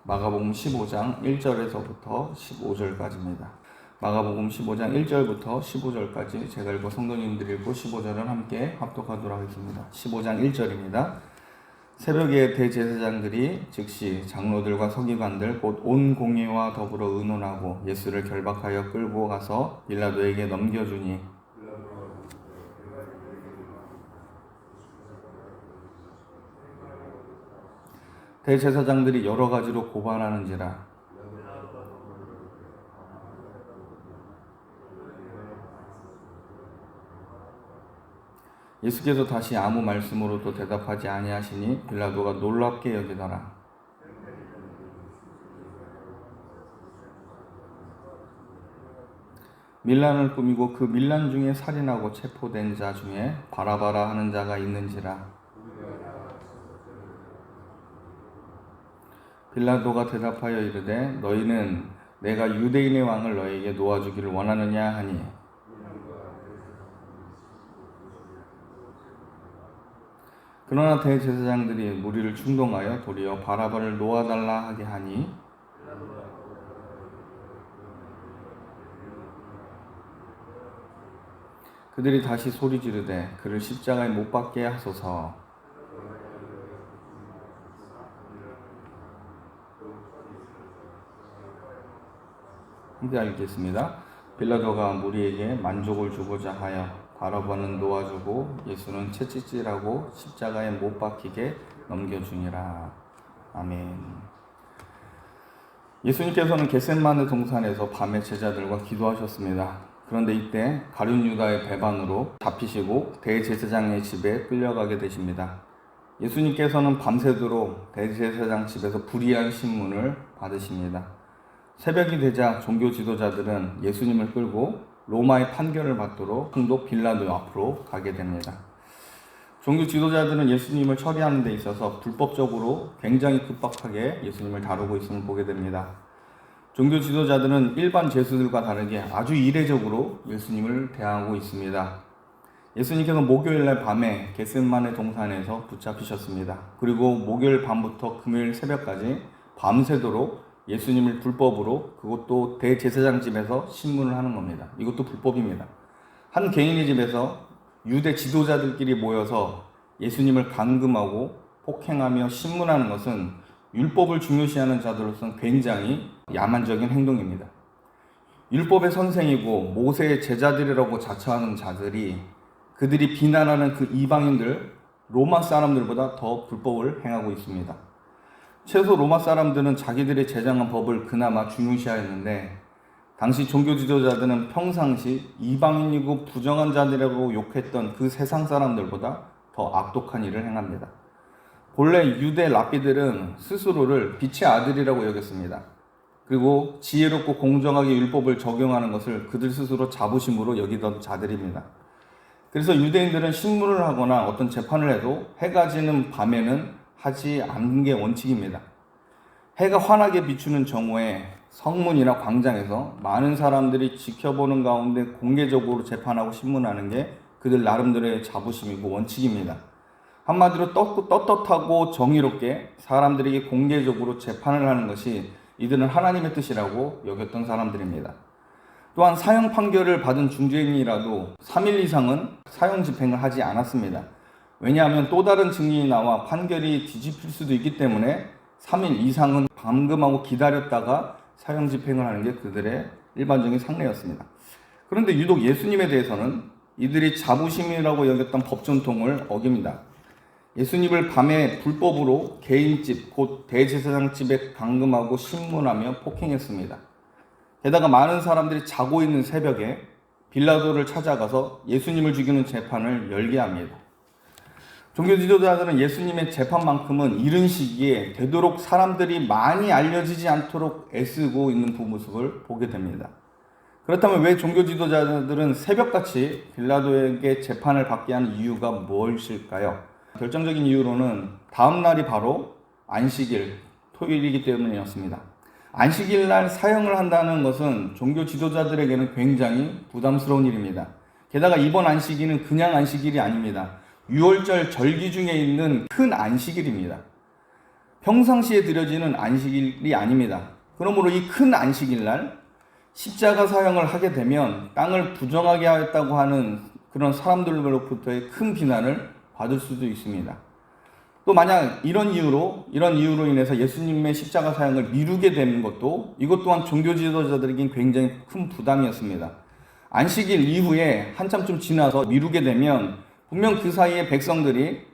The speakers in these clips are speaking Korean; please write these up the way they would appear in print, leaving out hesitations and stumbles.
마가복음 15장 1절에서부터 15절까지입니다. 마가복음 15장 1절부터 15절까지 제가 읽고 성도님들이 읽고 15절은 함께 합독하도록 하겠습니다. 15장 1절입니다. 새벽에 대제사장들이 즉시 장로들과 서기관들 곧 온 공회와 더불어 의논하고 예수를 결박하여 끌고 가서 빌라도에게 넘겨주니 대제사장들이 여러 가지로 고발하는지라 예수께서 다시 아무 말씀으로도 대답하지 아니하시니 빌라도가 놀랍게 여기더라. 밀란을 꾸미고 그 밀란 중에 살인하고 체포된 자 중에 바라바라 하는 자가 있는지라. 빌라도가 대답하여 이르되 너희는 내가 유대인의 왕을 너희에게 놓아주기를 원하느냐 하니 그러나 대제사장들이 무리를 충동하여 도리어 바라바를 놓아달라 하게 하니 그들이 다시 소리 지르되 그를 십자가에 못 박게 하소서. 함께 읽겠습니다. 빌라도가 무리에게 만족을 주고자 하여 바라바는 놓아주고 예수는 채찍질하고 십자가에 못 박히게 넘겨주니라. 아멘. 예수님께서는 겟세마네 동산에서 밤에 제자들과 기도하셨습니다. 그런데 이때 가룟 유다의 배반으로 잡히시고 대제사장의 집에 끌려가게 되십니다. 예수님께서는 밤새도록 대제사장 집에서 불의한 신문을 받으십니다. 새벽이 되자 종교 지도자들은 예수님을 끌고 로마의 판결을 받도록 총독 빌라도 앞으로 가게 됩니다. 종교 지도자들은 예수님을 처리하는 데 있어서 불법적으로 굉장히 급박하게 예수님을 다루고 있음을 보게 됩니다. 종교 지도자들은 일반 죄수들과 다르게 아주 이례적으로 예수님을 대하고 있습니다. 예수님께서 목요일날 밤에 겟세마네 동산에서 붙잡히셨습니다. 그리고 목요일 밤부터 금요일 새벽까지 밤새도록 예수님을 불법으로 그것도 대제사장 집에서 신문을 하는 겁니다. 이것도 불법입니다. 한 개인의 집에서 유대 지도자들끼리 모여서 예수님을 감금하고 폭행하며 신문하는 것은 율법을 중요시하는 자들로서는 굉장히 야만적인 행동입니다. 율법의 선생이고 모세의 제자들이라고 자처하는 자들이 그들이 비난하는 그 이방인들, 로마 사람들보다 더 불법을 행하고 있습니다. 최소 로마 사람들은 자기들이 제정한 법을 그나마 중요시하였는데 당시 종교 지도자들은 평상시 이방인이고 부정한 자들이라고 욕했던 그 세상 사람들보다 더 악독한 일을 행합니다. 본래 유대 랍비들은 스스로를 빛의 아들이라고 여겼습니다. 그리고 지혜롭고 공정하게 율법을 적용하는 것을 그들 스스로 자부심으로 여기던 자들입니다. 그래서 유대인들은 신문을 하거나 어떤 재판을 해도 해가 지는 밤에는 하지 않는 게 원칙입니다. 해가 환하게 비추는 정오에 성문이나 광장에서 많은 사람들이 지켜보는 가운데 공개적으로 재판하고 신문하는 게 그들 나름대로의 자부심이고 원칙입니다. 한마디로 떳떳하고 정의롭게 사람들에게 공개적으로 재판을 하는 것이 이들은 하나님의 뜻이라고 여겼던 사람들입니다. 또한 사형 판결을 받은 중죄인이라도 3일 이상은 사형 집행을 하지 않았습니다. 왜냐하면 또 다른 증인이 나와 판결이 뒤집힐 수도 있기 때문에 3일 이상은 감금하고 기다렸다가 사형 집행을 하는 게 그들의 일반적인 상례였습니다. 그런데 유독 예수님에 대해서는 이들이 자부심이라고 여겼던 법 전통을 어깁니다. 예수님을 밤에 불법으로 개인집, 곧 대제사장 집에 감금하고 신문하며 폭행했습니다. 게다가 많은 사람들이 자고 있는 새벽에 빌라도를 찾아가서 예수님을 죽이는 재판을 열게 합니다. 종교 지도자들은 예수님의 재판만큼은 이른 시기에 되도록 사람들이 많이 알려지지 않도록 애쓰고 있는 모습을 보게 됩니다. 그렇다면 왜 종교 지도자들은 새벽같이 빌라도에게 재판을 받게 하는 이유가 무엇일까요? 결정적인 이유로는 다음 날이 바로 안식일, 토요일이기 때문이었습니다. 안식일 날 사형을 한다는 것은 종교 지도자들에게는 굉장히 부담스러운 일입니다. 게다가 이번 안식일은 그냥 안식일이 아닙니다. 6월절 절기 중에 있는 큰 안식일입니다. 평상시에 드려지는 안식일이 아닙니다. 그러므로 이 큰 안식일날 십자가 사형을 하게 되면 땅을 부정하게 하였다고 하는 그런 사람들로부터의 큰 비난을 받을 수도 있습니다. 또 만약 이런 이유로 인해서 예수님의 십자가 사형을 미루게 되는 것도 이것 또한 종교 지도자들에겐 굉장히 큰 부담이었습니다. 안식일 이후에 한참쯤 지나서 미루게 되면 분명 그 사이에 백성들이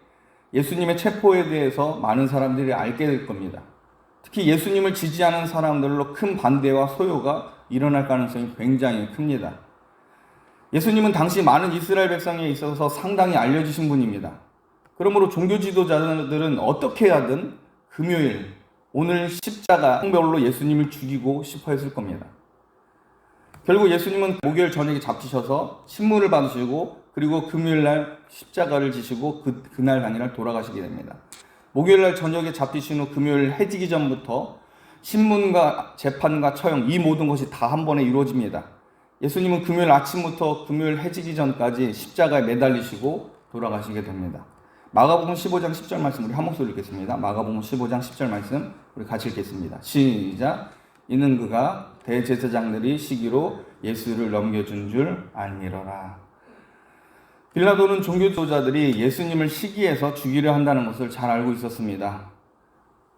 예수님의 체포에 대해서 많은 사람들이 알게 될 겁니다. 특히 예수님을 지지하는 사람들로 큰 반대와 소요가 일어날 가능성이 굉장히 큽니다. 예수님은 당시 많은 이스라엘 백성에 있어서 상당히 알려지신 분입니다. 그러므로 종교 지도자들은 어떻게 하든 금요일, 오늘 십자가 형별로 예수님을 죽이고 싶어 했을 겁니다. 결국 예수님은 목요일 저녁에 잡히셔서 신문을 받으시고 그리고 금요일날 십자가를 지시고 그날 당일날 돌아가시게 됩니다. 목요일날 저녁에 잡히신 후 금요일 해지기 전부터 신문과 재판과 처형 이 모든 것이 다 한 번에 이루어집니다. 예수님은 금요일 아침부터 금요일 해지기 전까지 십자가에 매달리시고 돌아가시게 됩니다. 마가복음 15장 10절 말씀 우리 한 목소리 읽겠습니다. 마가복음 15장 10절 말씀 우리 같이 읽겠습니다. 시작. 이는 그가 대제사장들이 시기로 예수를 넘겨준 줄 알미러라. 빌라도는 종교 지도자들이 예수님을 시기해서 죽이려 한다는 것을 잘 알고 있었습니다.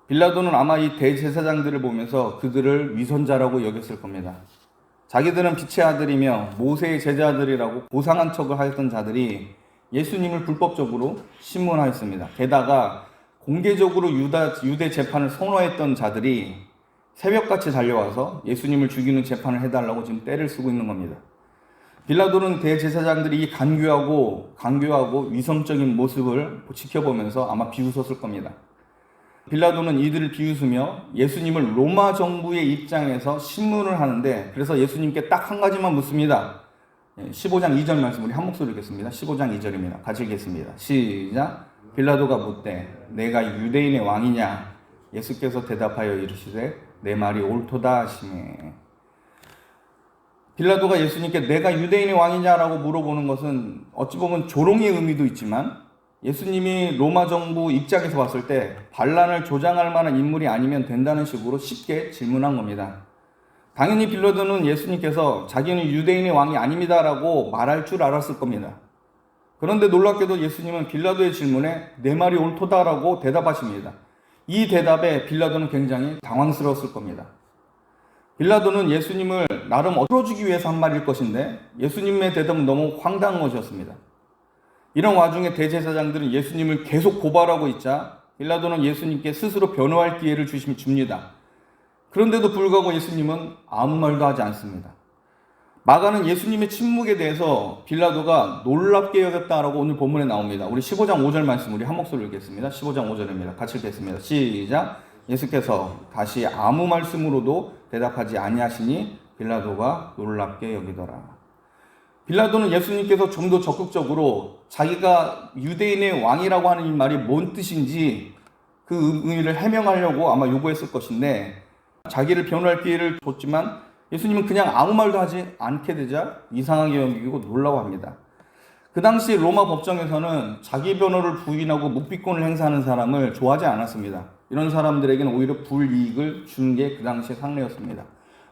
빌라도는 아마 이 대제사장들을 보면서 그들을 위선자라고 여겼을 겁니다. 자기들은 빛의 아들이며 모세의 제자들이라고 고상한 척을 하였던 자들이 예수님을 불법적으로 신문하였습니다. 게다가 공개적으로 유대 재판을 선호했던 자들이 새벽같이 달려와서 예수님을 죽이는 재판을 해달라고 지금 떼를 쓰고 있는 겁니다. 빌라도는 대제사장들이 이 강교하고 위선적인 모습을 지켜보면서 아마 비웃었을 겁니다. 빌라도는 이들을 비웃으며 예수님을 로마 정부의 입장에서 신문을 하는데 그래서 예수님께 딱 한 가지만 묻습니다. 15장 2절 말씀 우리 한 목소리 읽겠습니다. 15장 2절입니다. 같이 읽겠습니다. 시작. 빌라도가 묻되 내가 유대인의 왕이냐? 예수께서 대답하여 이르시되 내 말이 옳도다 하시매. 빌라도가 예수님께 내가 유대인의 왕이냐라고 물어보는 것은 어찌 보면 조롱의 의미도 있지만 예수님이 로마 정부 입장에서 봤을 때 반란을 조장할 만한 인물이 아니면 된다는 식으로 쉽게 질문한 겁니다. 당연히 빌라도는 예수님께서 자기는 유대인의 왕이 아닙니다라고 말할 줄 알았을 겁니다. 그런데 놀랍게도 예수님은 빌라도의 질문에 내 말이 옳도다라고 대답하십니다. 이 대답에 빌라도는 굉장히 당황스러웠을 겁니다. 빌라도는 예수님을 나름 풀어주기 위해서 한 말일 것인데 예수님의 대답은 너무 황당한 것이었습니다. 이런 와중에 대제사장들은 예수님을 계속 고발하고 있자 빌라도는 예수님께 스스로 변호할 기회를 줍니다. 그런데도 불구하고 예수님은 아무 말도 하지 않습니다. 마가는 예수님의 침묵에 대해서 빌라도가 놀랍게 여겼다라고 오늘 본문에 나옵니다. 우리 15장 5절 말씀 우리 한 목소리 읽겠습니다. 15장 5절입니다. 같이 읽겠습니다. 시작. 예수께서 다시 아무 말씀으로도 대답하지 아니하시니 빌라도가 놀랍게 여기더라. 빌라도는 예수님께서 좀 더 적극적으로 자기가 유대인의 왕이라고 하는 이 말이 뭔 뜻인지 그 의미를 해명하려고 아마 요구했을 것인데 자기를 변호할 기회를 줬지만 예수님은 그냥 아무 말도 하지 않게 되자 이상하게 여기고 놀라워합니다. 그 당시 로마 법정에서는 자기 변호를 부인하고 묵비권을 행사하는 사람을 좋아하지 않았습니다. 이런 사람들에게는 오히려 불이익을 주는 게 그 당시의 상례였습니다.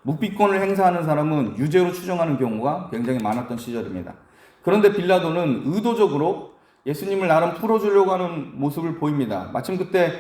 묵비권을 행사하는 사람은 유죄로 추정하는 경우가 굉장히 많았던 시절입니다. 그런데 빌라도는 의도적으로 예수님을 나름 풀어주려고 하는 모습을 보입니다. 마침 그때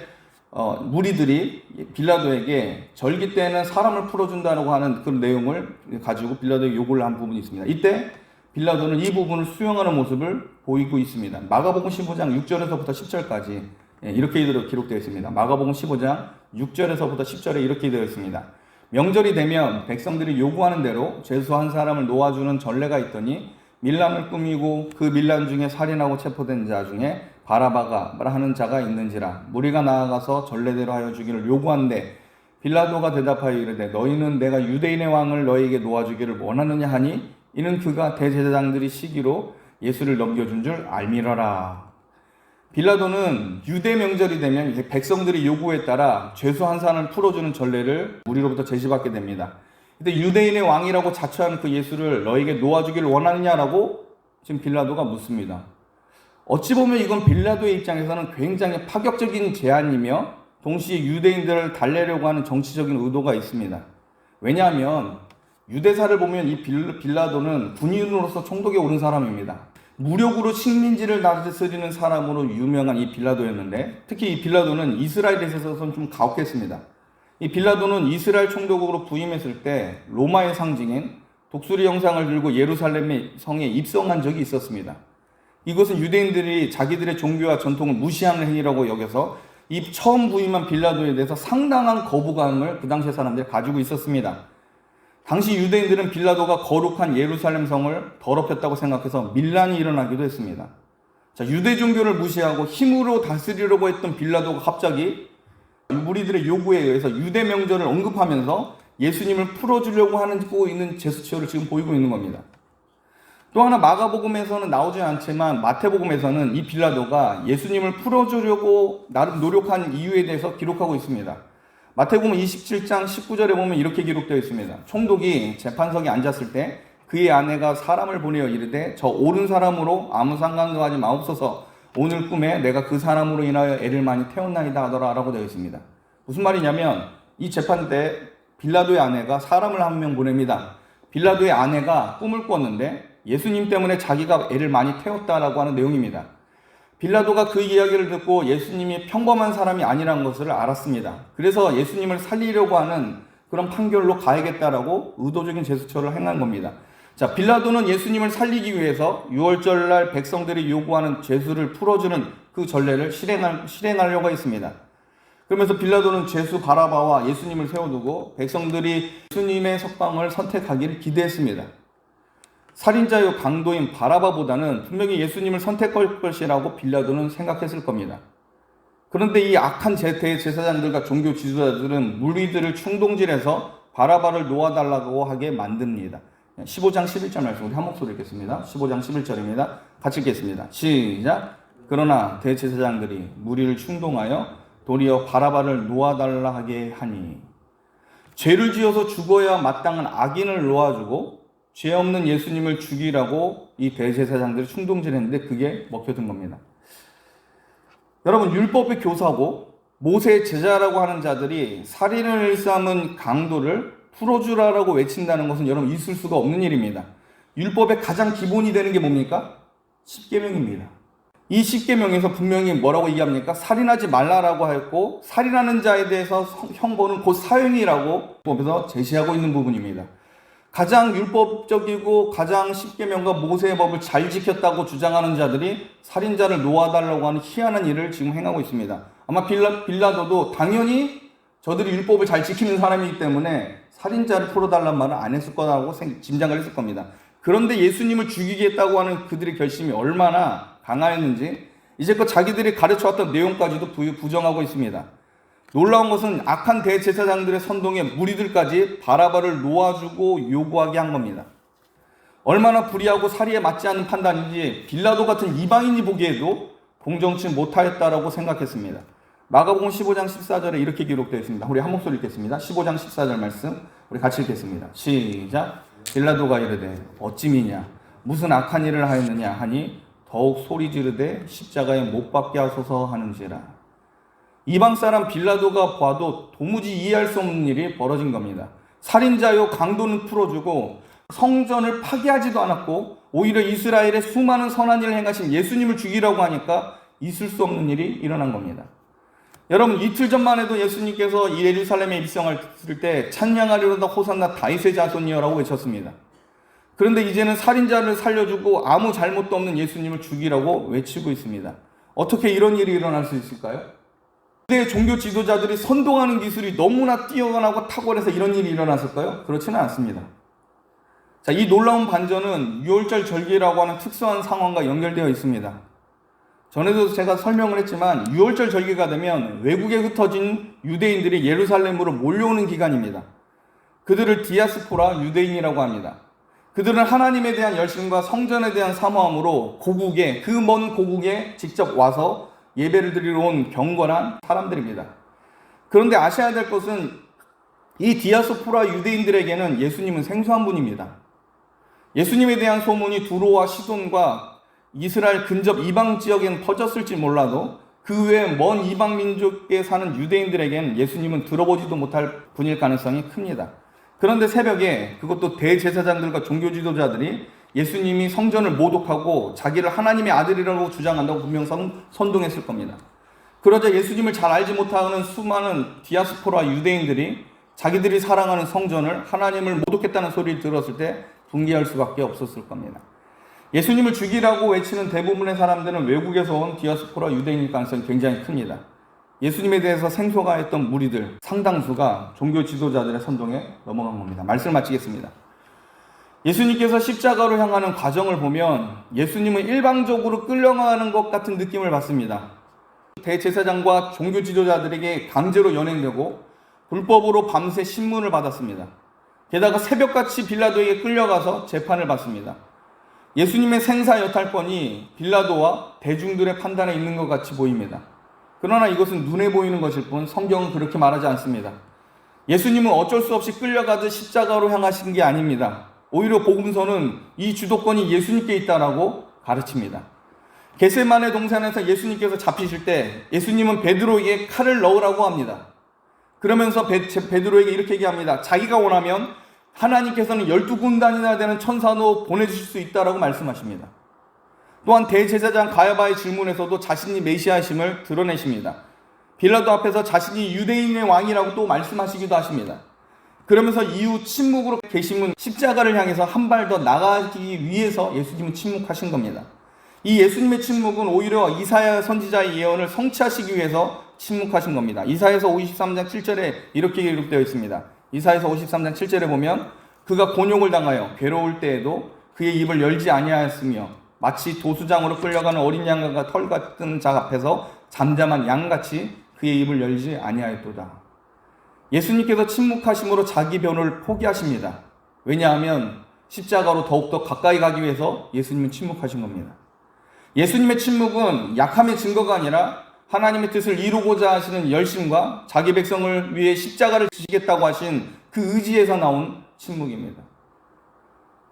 무리들이 빌라도에게 절기 때는 사람을 풀어준다고 하는 그런 내용을 가지고 빌라도에게 요구를 한 부분이 있습니다. 이때 빌라도는 이 부분을 수용하는 모습을 보이고 있습니다. 마가복음 15장 6절에서부터 10절까지 이렇게 기록되어 있습니다. 마가복음 15장 6절에서부터 10절에 이렇게 되어 있습니다. 명절이 되면 백성들이 요구하는 대로 죄수 한 사람을 놓아주는 전례가 있더니 밀란을 꾸미고 그 밀란 중에 살인하고 체포된 자 중에 바라바가 하는 자가 있는지라 무리가 나아가서 전례대로 하여 주기를 요구한데 빌라도가 대답하여 이르되 너희는 내가 유대인의 왕을 너희에게 놓아주기를 원하느냐 하니 이는 그가 대제사장들이 시기로 예수를 넘겨준 줄 알미러라. 빌라도는 유대 명절이 되면 백성들의 요구에 따라 죄수 한 사람을 풀어주는 전례를 무리로부터 제시받게 됩니다. 근데 유대인의 왕이라고 자처하는 그 예수를 너에게 놓아주기를 원하느냐라고 지금 빌라도가 묻습니다. 어찌 보면 이건 빌라도의 입장에서는 굉장히 파격적인 제안이며 동시에 유대인들을 달래려고 하는 정치적인 의도가 있습니다. 왜냐하면 유대사를 보면 이 빌라도는 군인으로서 총독에 오른 사람입니다. 무력으로 식민지를 다스리는 사람으로 유명한 이 빌라도였는데, 특히 이 빌라도는 이스라엘에 있어서는 좀 가혹했습니다. 이 빌라도는 이스라엘 총독으로 부임했을 때 로마의 상징인 독수리 형상을 들고 예루살렘의 성에 입성한 적이 있었습니다. 이것은 유대인들이 자기들의 종교와 전통을 무시하는 행위라고 여겨서 이 처음 부임한 빌라도에 대해서 상당한 거부감을 그 당시의 사람들이 가지고 있었습니다. 당시 유대인들은 빌라도가 거룩한 예루살렘 성을 더럽혔다고 생각해서 밀란이 일어나기도 했습니다. 자, 유대 종교를 무시하고 힘으로 다스리려고 했던 빌라도가 갑자기 무리들의 요구에 의해서 유대 명절을 언급하면서 예수님을 풀어주려고 하는 있는 제스처를 지금 보이고 있는 겁니다. 또 하나 마가복음에서는 나오지 않지만 마태복음에서는 이 빌라도가 예수님을 풀어주려고 나름 노력한 이유에 대해서 기록하고 있습니다. 마태복음 27장 19절에 보면 이렇게 기록되어 있습니다. 총독이 재판석에 앉았을 때 그의 아내가 사람을 보내어 이르되 저 옳은 사람으로 아무 상관도 하지 마옵소서, 오늘 꿈에 내가 그 사람으로 인하여 애를 많이 태웠나이다 하더라 라고 되어 있습니다. 무슨 말이냐면 이 재판 때 빌라도의 아내가 사람을 한 명 보냅니다. 빌라도의 아내가 꿈을 꿨는데 예수님 때문에 자기가 애를 많이 태웠다라고 하는 내용입니다. 빌라도가 그 이야기를 듣고 예수님이 평범한 사람이 아니라는 것을 알았습니다. 그래서 예수님을 살리려고 하는 그런 판결로 가야겠다라고 의도적인 제스처를 행한 겁니다. 자, 빌라도는 예수님을 살리기 위해서 유월절날 백성들이 요구하는 죄수를 풀어주는 그 전례를 실행하려고 했습니다. 그러면서 빌라도는 죄수 바라바와 예수님을 세워두고 백성들이 예수님의 석방을 선택하기를 기대했습니다. 살인자요 강도인 바라바보다는 분명히 예수님을 선택할 것이라고 빌라도는 생각했을 겁니다. 그런데 이 악한 대제사장들과 종교 지도자들은 무리들을 충동질해서 바라바를 놓아달라고 하게 만듭니다. 15장 11절 말씀 우리 한 목소리 읽겠습니다. 15장 11절입니다. 같이 읽겠습니다. 시작. 그러나 대제사장들이 무리를 충동하여 도리어 바라바를 놓아달라 하게 하니, 죄를 지어서 죽어야 마땅한 악인을 놓아주고 죄 없는 예수님을 죽이라고 이 대제사장들이 충동질했는데 그게 먹혀든 겁니다. 여러분, 율법의 교사고 모세의 제자라고 하는 자들이 살인을 일삼은 강도를 풀어주라라고 외친다는 것은 여러분 있을 수가 없는 일입니다. 율법의 가장 기본이 되는 게 뭡니까? 십계명입니다. 이 십계명에서 분명히 뭐라고 얘기합니까? 살인하지 말라라고 했고, 살인하는 자에 대해서 형벌은 곧 사형이라고 법에서 제시하고 있는 부분입니다. 가장 율법적이고 가장 십계명과 모세의 법을 잘 지켰다고 주장하는 자들이 살인자를 놓아달라고 하는 희한한 일을 지금 행하고 있습니다. 아마 빌라도도 당연히 저들이 율법을 잘 지키는 사람이기 때문에 살인자를 풀어달라는 말을 안 했을 거라고 짐작을 했을 겁니다. 그런데 예수님을 죽이겠다고 하는 그들의 결심이 얼마나 강하였는지 이제껏 자기들이 가르쳐왔던 내용까지도 부정하고 있습니다. 놀라운 것은 악한 대제사장들의 선동에 무리들까지 바라바를 놓아주고 요구하게 한 겁니다. 얼마나 불의하고 사리에 맞지 않는 판단인지 빌라도 같은 이방인이 보기에도 공정치 못하였다라고 생각했습니다. 마가복음 15장 14절에 이렇게 기록되어 있습니다. 우리 한 목소리 읽겠습니다. 15장 14절 말씀 우리 같이 읽겠습니다. 시작. 빌라도가 이르되 어찌미냐 무슨 악한 일을 하였느냐 하니 더욱 소리 지르되 십자가에 못 박게 하소서 하는지라. 이방 사람 빌라도가 봐도 도무지 이해할 수 없는 일이 벌어진 겁니다. 살인자요 강도는 풀어주고 성전을 파괴하지도 않았고 오히려 이스라엘의 수많은 선한 일을 행하신 예수님을 죽이라고 하니까 있을 수 없는 일이 일어난 겁니다. 여러분, 이틀 전만 해도 예수님께서 예루살렘에 입성했을 때 찬양하리로다 호산나 다윗의 자손이여라고 외쳤습니다. 그런데 이제는 살인자를 살려주고 아무 잘못도 없는 예수님을 죽이라고 외치고 있습니다. 어떻게 이런 일이 일어날 수 있을까요? 그때 종교 지도자들이 선동하는 기술이 너무나 뛰어나고 탁월해서 이런 일이 일어났을까요? 그렇지는 않습니다. 자, 이 놀라운 반전은 유월절 절기라고 하는 특수한 상황과 연결되어 있습니다. 전에도 제가 설명을 했지만 유월절 절기가 되면 외국에 흩어진 유대인들이 예루살렘으로 몰려오는 기간입니다. 그들을 디아스포라 유대인이라고 합니다. 그들은 하나님에 대한 열심과 성전에 대한 사모함으로 고국에, 그 먼 고국에 직접 와서 예배를 드리러 온 경건한 사람들입니다. 그런데 아셔야 될 것은 이 디아스포라 유대인들에게는 예수님은 생소한 분입니다. 예수님에 대한 소문이 두로와 시돈과 이스라엘 근접 이방 지역에는 퍼졌을지 몰라도 그 외에 먼 이방 민족에 사는 유대인들에겐 예수님은 들어보지도 못할 분일 가능성이 큽니다. 그런데 새벽에 그것도 대제사장들과 종교 지도자들이 예수님이 성전을 모독하고 자기를 하나님의 아들이라고 주장한다고 분명 선동했을 겁니다. 그러자 예수님을 잘 알지 못하는 수많은 디아스포라 유대인들이 자기들이 사랑하는 성전을 하나님을 모독했다는 소리를 들었을 때 분개할 수밖에 없었을 겁니다. 예수님을 죽이라고 외치는 대부분의 사람들은 외국에서 온 디아스포라 유대인일 가능성이 굉장히 큽니다. 예수님에 대해서 생소가했던 무리들 상당수가 종교 지도자들의 선동에 넘어간 겁니다. 말씀을 마치겠습니다. 예수님께서 십자가로 향하는 과정을 보면 예수님은 일방적으로 끌려가는 것 같은 느낌을 받습니다. 대제사장과 종교 지도자들에게 강제로 연행되고 불법으로 밤새 신문을 받았습니다. 게다가 새벽같이 빌라도에게 끌려가서 재판을 받습니다. 예수님의 생사 여탈권이 빌라도와 대중들의 판단에 있는 것 같이 보입니다. 그러나 이것은 눈에 보이는 것일 뿐 성경은 그렇게 말하지 않습니다. 예수님은 어쩔 수 없이 끌려가듯 십자가로 향하신 게 아닙니다. 오히려 복음서는 이 주도권이 예수님께 있다라고 가르칩니다. 겟세마네 동산에서 예수님께서 잡히실 때 예수님은 베드로에게 칼을 넣으라고 합니다. 그러면서 베드로에게 이렇게 얘기합니다. 자기가 원하면 하나님께서는 12군단이나 되는 천사도 보내주실 수 있다라고 말씀하십니다. 또한 대제사장 가야바의 질문에서도 자신이 메시아심을 드러내십니다. 빌라도 앞에서 자신이 유대인의 왕이라고 또 말씀하시기도 하십니다. 그러면서 이후 침묵으로 계심은 십자가를 향해서 한 발 더 나가기 위해서 예수님은 침묵하신 겁니다. 이 예수님의 침묵은 오히려 이사야 선지자의 예언을 성취하시기 위해서 침묵하신 겁니다. 이사야서 53장 7절에 이렇게 기록되어 있습니다. 이사야서 53장 7절에 보면 그가 곤욕을 당하여 괴로울 때에도 그의 입을 열지 아니하였으며 마치 도수장으로 끌려가는 어린 양과 털 같은 자 앞에서 잠잠한 양같이 그의 입을 열지 아니하였도다. 예수님께서 침묵하심으로 자기 변호를 포기하십니다. 왜냐하면 십자가로 더욱더 가까이 가기 위해서 예수님은 침묵하신 겁니다. 예수님의 침묵은 약함의 증거가 아니라 하나님의 뜻을 이루고자 하시는 열심과 자기 백성을 위해 십자가를 지시겠다고 하신 그 의지에서 나온 침묵입니다.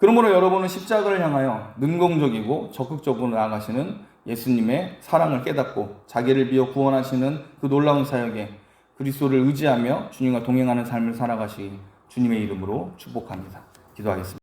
그러므로 여러분은 십자가를 향하여 능동적이고 적극적으로 나아가시는 예수님의 사랑을 깨닫고 자기를 비워 구원하시는 그 놀라운 사역에 그리스도를 의지하며 주님과 동행하는 삶을 살아가시기 주님의 이름으로 축복합니다. 기도하겠습니다.